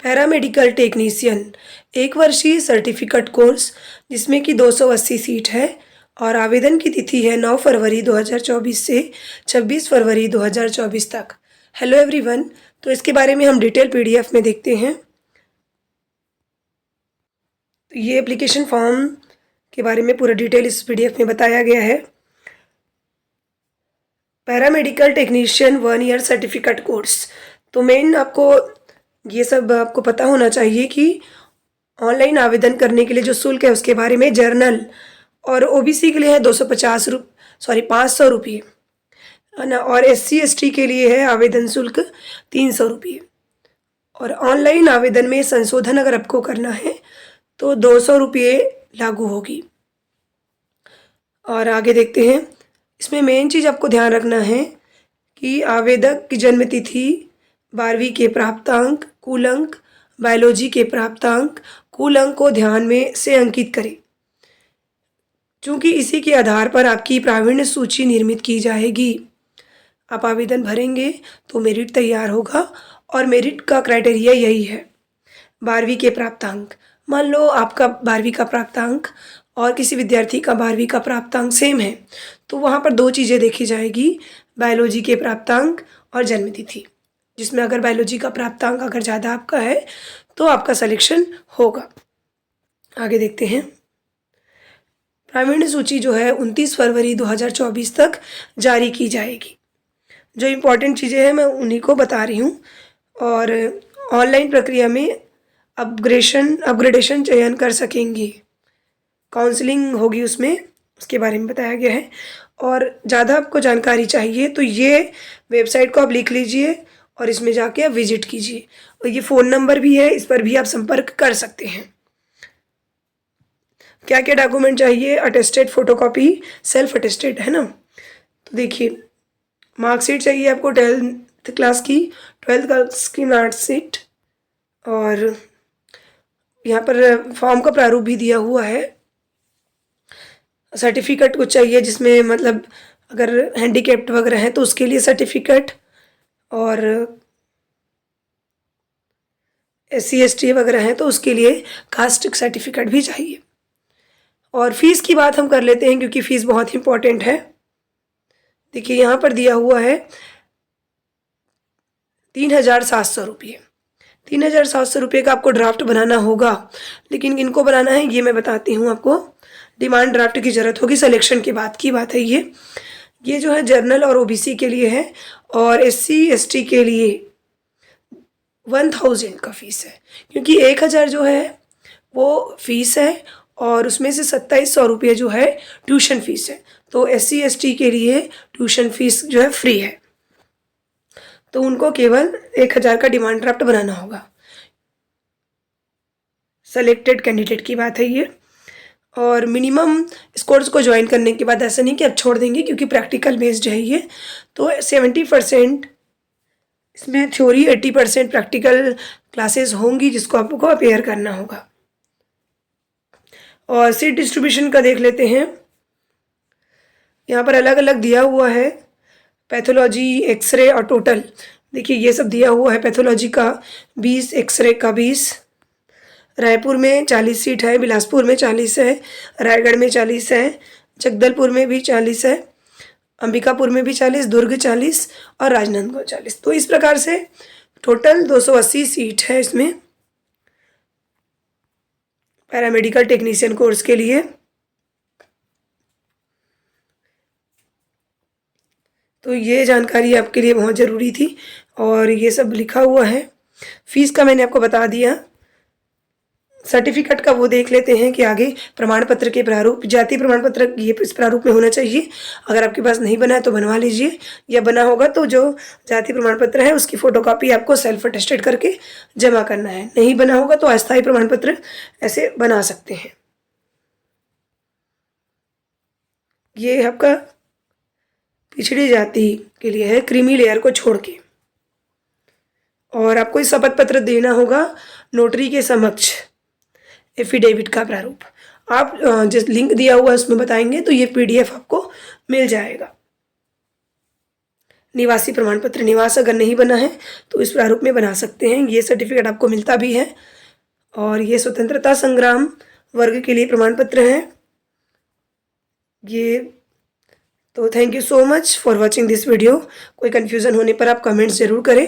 Paramedical technician एक वर्षीय certificate course जिसमें कि 280 सीट है और आवेदन की तिथि है 9 फरवरी 2024 से 26 फरवरी 2024 तक। हेलो एवरीवन, तो इसके बारे में हम डिटेल पीडीएफ में देखते हैं। तो ये एप्लीकेशन फॉर्म के बारे में पूरा डिटेल इस पीडीएफ में बताया गया है। Paramedical technician 1 year certificate course, तो मेन आपको ये सब आपको पता होना चाहिए कि ऑनलाइन आवेदन करने के लिए जो शुल्क है उसके बारे में। जर्नल और ओबीसी के लिए है 500 रुपये है ना, और SC ST के लिए है आवेदन शुल्क 300 रुपये। और ऑनलाइन आवेदन में संशोधन अगर आपको करना है तो 200 रुपये लागू होगी। और आगे देखते हैं, इसमें मेन चीज़ आपको ध्यान रखना है कि आवेदक की जन्म तिथि, 12वीं के प्राप्तांक, कुल अंक, बायोलॉजी के प्राप्तांक, कुल अंक को ध्यान में से अंकित करें, क्योंकि इसी के आधार पर आपकी प्रावीण्य सूची निर्मित की जाएगी। आप आवेदन भरेंगे तो मेरिट तैयार होगा और मेरिट का क्राइटेरिया यही है। 12वीं के प्राप्तांक, मान लो आपका 12वीं का प्राप्तांक और किसी विद्यार्थी का 12वीं का प्राप्तांक सेम है, तो वहाँ पर 2 चीज़ें देखी जाएगी, बायोलॉजी के प्राप्तांक और जन्म तिथि, जिसमें अगर बायोलॉजी का प्राप्तांक अगर ज़्यादा आपका है तो आपका सिलेक्शन होगा। आगे देखते हैं, प्रावीण्य सूची जो है 29 फरवरी 2024 तक जारी की जाएगी। जो इम्पोर्टेंट चीज़ें हैं मैं उन्हीं को बता रही हूँ। और ऑनलाइन प्रक्रिया में अपग्रेडेशन चयन कर सकेंगे, काउंसलिंग होगी उसमें, उसके बारे में बताया गया है। और ज़्यादा आपको जानकारी चाहिए तो ये वेबसाइट को आप लिख लीजिए और इसमें जाके आप विजिट कीजिए। और ये फ़ोन नंबर भी है, इस पर भी आप संपर्क कर सकते हैं। क्या क्या डॉक्यूमेंट चाहिए? अटेस्टेड फोटोकॉपी, सेल्फ अटेस्टेड है ना। तो देखिए, मार्कशीट चाहिए आपको 12th क्लास की मार्कशीट, और यहाँ पर फॉर्म का प्रारूप भी दिया हुआ है। सर्टिफिकेट कुछ चाहिए जिसमें मतलब अगर हैंडीकैप्ड वगैरह हैं तो उसके लिए सर्टिफिकेट, और SC ST वगैरह हैं तो उसके लिए कास्ट सर्टिफिकेट भी चाहिए। और फीस की बात हम कर लेते हैं क्योंकि फ़ीस बहुत इंपॉर्टेंट है। देखिए यहाँ पर दिया हुआ है 3,700 रुपये। 3,700 रुपये का आपको ड्राफ्ट बनाना होगा, लेकिन इनको बनाना है ये मैं बताती हूँ आपको। डिमांड ड्राफ्ट की ज़रूरत होगी, सिलेक्शन के बाद की बात है ये जो है जर्नल और OBC के लिए है, और SC ST के लिए 1000 का फ़ीस है, क्योंकि 1,000 जो है वो फ़ीस है और उसमें से 2700 रुपये जो है ट्यूशन फ़ीस है। तो SC ST के लिए ट्यूशन फ़ीस जो है फ्री है, तो उनको केवल 1,000 का डिमांड ड्राफ्ट बनाना होगा। सेलेक्टेड कैंडिडेट की बात है ये। और मिनिमम इस कोर्स को ज्वाइन करने के बाद ऐसा नहीं कि आप छोड़ देंगे, क्योंकि प्रैक्टिकल बेस्ड है ये, तो 70% इसमें थ्योरी, 80% प्रैक्टिकल क्लासेस होंगी जिसको आपको अपेयर करना होगा। और सीट डिस्ट्रीब्यूशन का देख लेते हैं, यहाँ पर अलग अलग दिया हुआ है, पैथोलॉजी, एक्सरे और टोटल। देखिए ये सब दिया हुआ है। पैथोलॉजी का 20, एक्सरे का 20। रायपुर में 40 सीट है, बिलासपुर में 40 है, रायगढ़ में 40 है, जगदलपुर में भी 40 है, अंबिकापुर में भी 40, दुर्ग 40 और राजनांदगांव 40। तो इस प्रकार से टोटल 280 सीट है इसमें पैरामेडिकल टेक्नीशियन कोर्स के लिए। तो ये जानकारी आपके लिए बहुत ज़रूरी थी और ये सब लिखा हुआ है। फीस का मैंने आपको बता दिया। सर्टिफिकेट का वो देख लेते हैं कि आगे प्रमाण पत्र के प्रारूप, जाति प्रमाण पत्र ये इस प्रारूप में होना चाहिए। अगर आपके पास नहीं बना है तो बनवा लीजिए, या बना होगा तो जो जाति प्रमाण पत्र है उसकी फ़ोटोकॉपी आपको सेल्फ अटेस्टेड करके जमा करना है। नहीं बना होगा तो अस्थायी प्रमाण पत्र ऐसे बना सकते हैं। ये आपका पिछड़ी जाति के लिए है, क्रीमी लेयर को छोड़ के। और आपको इस शपथ पत्र देना होगा नोटरी के समक्ष, एफिडेविट का प्रारूप। आप जिस लिंक दिया हुआ है उसमें बताएंगे तो ये PDF आपको मिल जाएगा। निवासी प्रमाण पत्र, निवास अगर नहीं बना है तो इस प्रारूप में बना सकते हैं। ये सर्टिफिकेट आपको मिलता भी है। और ये स्वतंत्रता संग्राम वर्ग के लिए प्रमाण पत्र है ये। तो thank you so much for watching this video. कोई कन्फ्यूज़न होने पर आप कमेंट्स ज़रूर करें।